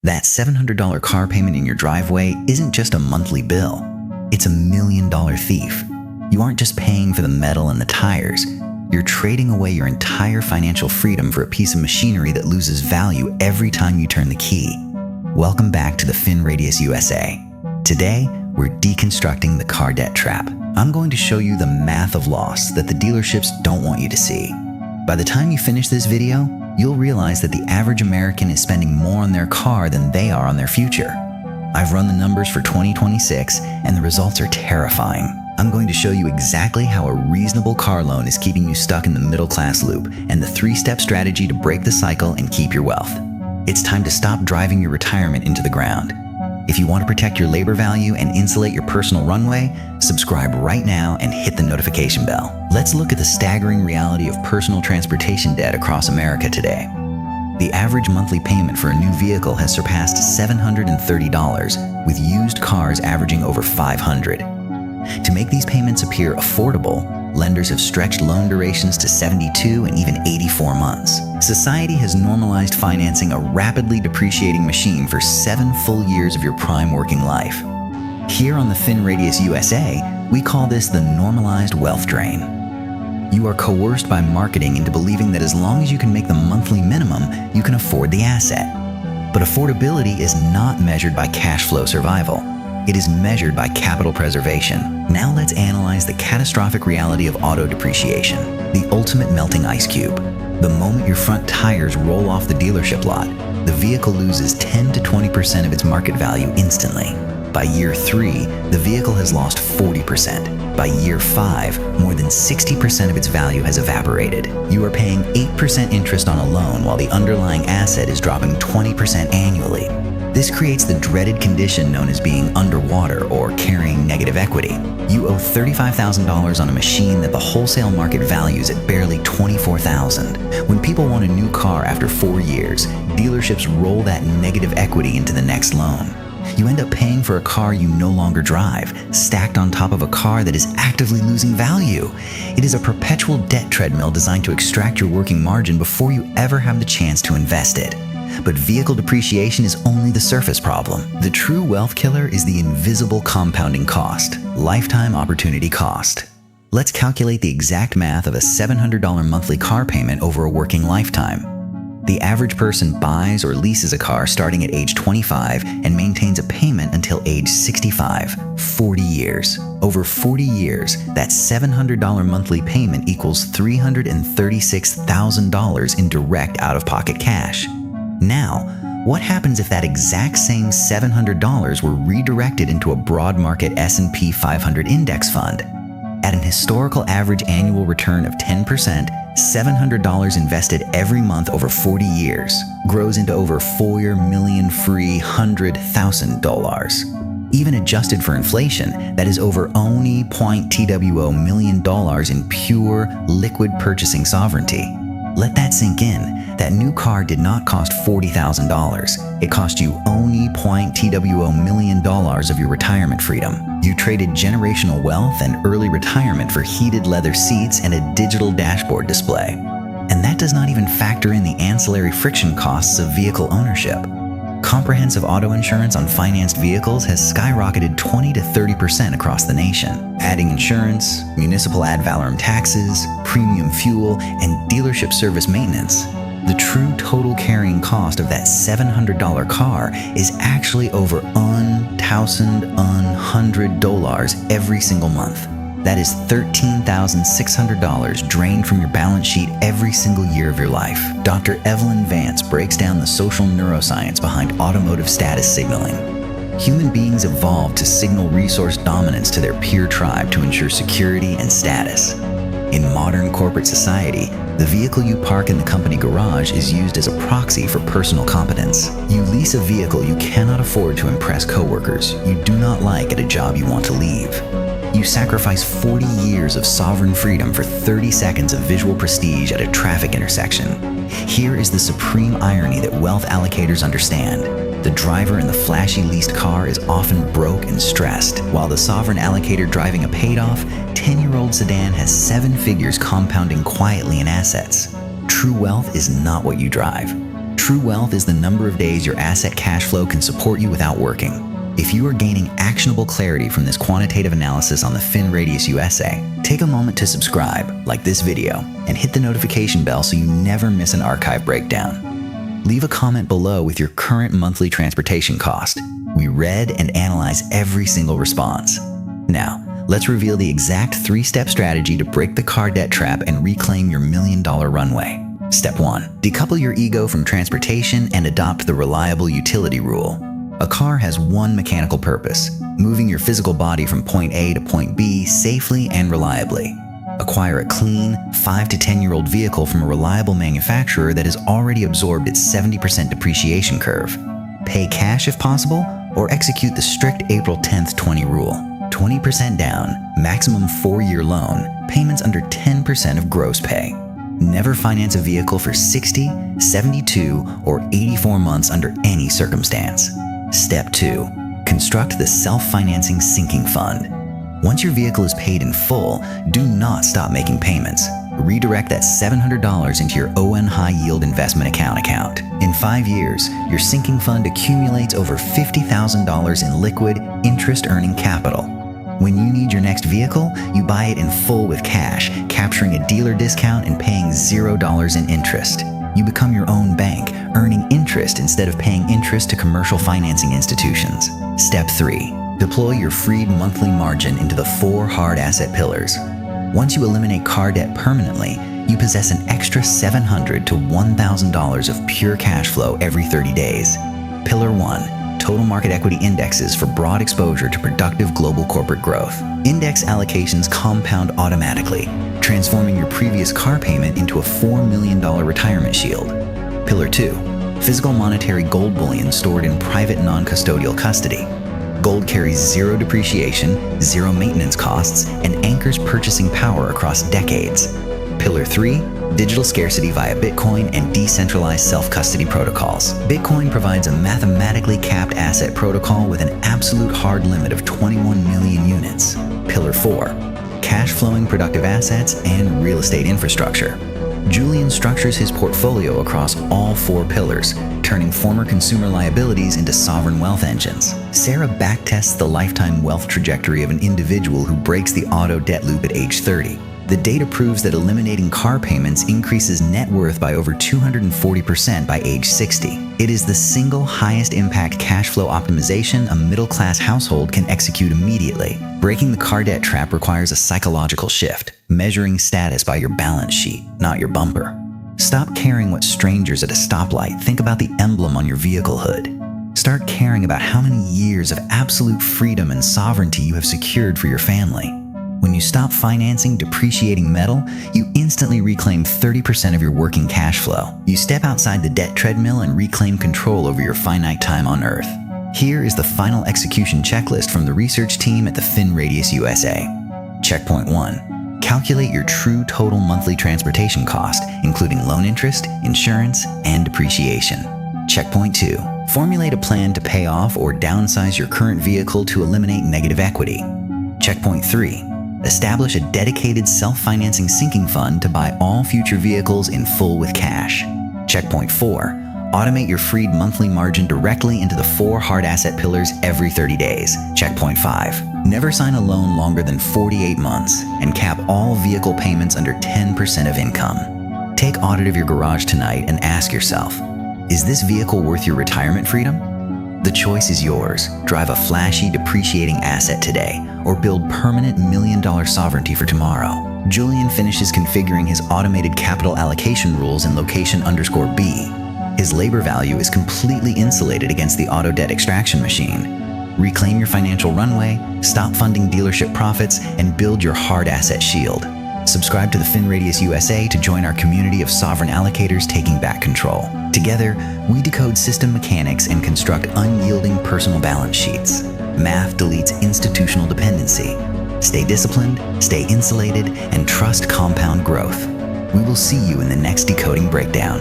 That $700 car payment in your driveway isn't just a monthly bill. It's $1 million thief. You aren't just paying for the metal and the tires. You're trading away your entire financial freedom for a piece of machinery that loses value every time you turn the key. Welcome back to the FinRadius USA. Today, we're deconstructing the car debt trap. I'm going to show you the math of loss that the dealerships don't want you to see. By the time you finish this video, you'll realize that the average American is spending more on their car than they are on their future. I've run the numbers for 2026, and the results are terrifying. I'm going to show you exactly how a reasonable car loan is keeping you stuck in the middle-class loop, and the 3-step strategy to break the cycle and keep your wealth. It's time to stop driving your retirement into the ground. If you want to protect your labor value and insulate your personal runway, subscribe right now and hit the notification bell. Let's look at the staggering reality of personal transportation debt across America today. The average monthly payment for a new vehicle has surpassed $730, with used cars averaging over $500. To make these payments appear affordable, lenders have stretched loan durations to 72 and even 84 months. Society has normalized financing a rapidly depreciating machine for 7 full years of your prime working life. Here on the FinRadius USA, we call this the normalized wealth drain. You are coerced by marketing into believing that as long as you can make the monthly minimum, you can afford the asset. But affordability is not measured by cash flow survival. It is measured by capital preservation. Now let's analyze the catastrophic reality of auto depreciation, the ultimate melting ice cube. The moment your front tires roll off the dealership lot, the vehicle loses 10 to 20% of its market value instantly. By year 3, the vehicle has lost 40%. By year 5, more than 60% of its value has evaporated. You are paying 8% interest on a loan while the underlying asset is dropping 20% annually. This creates the dreaded condition known as being underwater or carrying negative equity. You owe $35,000 on a machine that the wholesale market values at barely $24,000. When people want a new car after 4 years, dealerships roll that negative equity into the next loan. You end up paying for a car you no longer drive, stacked on top of a car that is actively losing value. It is a perpetual debt treadmill designed to extract your working margin before you ever have the chance to invest it. But vehicle depreciation is only the surface problem. The true wealth killer is the invisible compounding cost, lifetime opportunity cost. Let's calculate the exact math of a $700 monthly car payment over a working lifetime. The average person buys or leases a car starting at age 25 and maintains a payment until age 65, 40 years. Over 40 years, that $700 monthly payment equals $336,000 in direct out-of-pocket cash. Now, what happens if that exact same $700 were redirected into a broad market S&P 500 index fund? At an historical average annual return of 10%, $700 invested every month over 40 years grows into over $4 million free $100,000. Even adjusted for inflation, that is over only $0.2 million in pure, liquid purchasing sovereignty. Let that sink in. That new car did not cost $40,000. It cost you only $0.2 million of your retirement freedom. You traded generational wealth and early retirement for heated leather seats and a digital dashboard display. And that does not even factor in the ancillary friction costs of vehicle ownership. Comprehensive auto insurance on financed vehicles has skyrocketed 20 to 30% across the nation. Adding insurance, municipal ad valorem taxes, premium fuel, and dealership service maintenance. The true total carrying cost of that $700 car is actually over $1,100 every single month. That is $13,600 drained from your balance sheet every single year of your life. Dr. Evelyn Vance breaks down the social neuroscience behind automotive status signaling. Human beings evolved to signal resource dominance to their peer tribe to ensure security and status. In modern corporate society, the vehicle you park in the company garage is used as a proxy for personal competence. You lease a vehicle you cannot afford to impress coworkers you do not like at a job you want to leave. You sacrifice 40 years of sovereign freedom for 30 seconds of visual prestige at a traffic intersection. Here is the supreme irony that wealth allocators understand. The driver in the flashy leased car is often broke and stressed, while the sovereign allocator driving a paid-off, 10-year-old sedan has 7 figures compounding quietly in assets. True wealth is not what you drive. True wealth is the number of days your asset cash flow can support you without working. If you are gaining actionable clarity from this quantitative analysis on the FinRadius USA, take a moment to subscribe, like this video, and hit the notification bell so you never miss an archive breakdown. Leave a comment below with your current monthly transportation cost. We read and analyze every single response. Now, let's reveal the exact 3-step strategy to break the car debt trap and reclaim your $1 million runway. Step 1. Decouple your ego from transportation and adopt the reliable utility rule. A car has one mechanical purpose: moving your physical body from point A to point B safely and reliably. Acquire a clean, 5 to 10-year-old vehicle from a reliable manufacturer that has already absorbed its 70% depreciation curve. Pay cash if possible, or execute the strict April 10th 20 rule. 20% down, maximum 4-year loan, payments under 10% of gross pay. Never finance a vehicle for 60, 72, or 84 months under any circumstance. Step 2. Construct the self-financing sinking fund. Once your vehicle is paid in full, do not stop making payments. Redirect that $700 into your ON High Yield Investment Account. In 5 years, your sinking fund accumulates over $50,000 in liquid, interest-earning capital. When you need your next vehicle, you buy it in full with cash, capturing a dealer discount and paying $0 in interest. You become your own bank, earning interest instead of paying interest to commercial financing institutions. Step 3. Deploy your freed monthly margin into the 4 hard asset pillars. Once you eliminate car debt permanently, you possess an extra $700 to $1,000 of pure cash flow every 30 days. Pillar 1. Total market equity indexes for broad exposure to productive global corporate growth. Index allocations compound automatically, transforming your previous car payment into a $4 million retirement shield. Pillar 2. Physical monetary gold bullion stored in private non-custodial custody. Gold carries 0 depreciation, 0 maintenance costs, and anchors purchasing power across decades. Pillar 3. Digital scarcity via Bitcoin and decentralized self-custody protocols. Bitcoin provides a mathematically capped asset protocol with an absolute hard limit of 21 million units. Pillar 4. Cash-flowing productive assets and real estate infrastructure. Julian structures his portfolio across all 4 pillars, turning former consumer liabilities into sovereign wealth engines. Sarah backtests the lifetime wealth trajectory of an individual who breaks the auto debt loop at age 30. The data proves that eliminating car payments increases net worth by over 240% by age 60. It is the single highest impact cash flow optimization a middle-class household can execute immediately. Breaking the car debt trap requires a psychological shift, measuring status by your balance sheet, not your bumper. Stop caring what strangers at a stoplight think about the emblem on your vehicle hood. Start caring about how many years of absolute freedom and sovereignty you have secured for your family. When you stop financing depreciating metal, you instantly reclaim 30% of your working cash flow. You step outside the debt treadmill and reclaim control over your finite time on Earth. Here is the final execution checklist from the research team at the FinRadius USA. Checkpoint 1. Calculate your true total monthly transportation cost, including loan interest, insurance, and depreciation. Checkpoint 2. Formulate a plan to pay off or downsize your current vehicle to eliminate negative equity. Checkpoint 3. Establish a dedicated self-financing sinking fund to buy all future vehicles in full with cash. Checkpoint 4. Automate your freed monthly margin directly into the 4 hard asset pillars every 30 days. Checkpoint 5. Never sign a loan longer than 48 months and cap all vehicle payments under 10% of income. Take audit of your garage tonight and ask yourself, is this vehicle worth your retirement freedom? The choice is yours. Drive a flashy, depreciating asset today, or build permanent $1 million sovereignty for tomorrow. Julian finishes configuring his automated capital allocation rules in location_B. His labor value is completely insulated against the auto debt extraction machine. Reclaim your financial runway, stop funding dealership profits, and build your hard asset shield. Subscribe to the FinRadius USA to join our community of sovereign allocators taking back control. Together, we decode system mechanics and construct unyielding personal balance sheets. Math deletes institutional dependency. Stay disciplined, stay insulated, and trust compound growth. We will see you in the next decoding breakdown.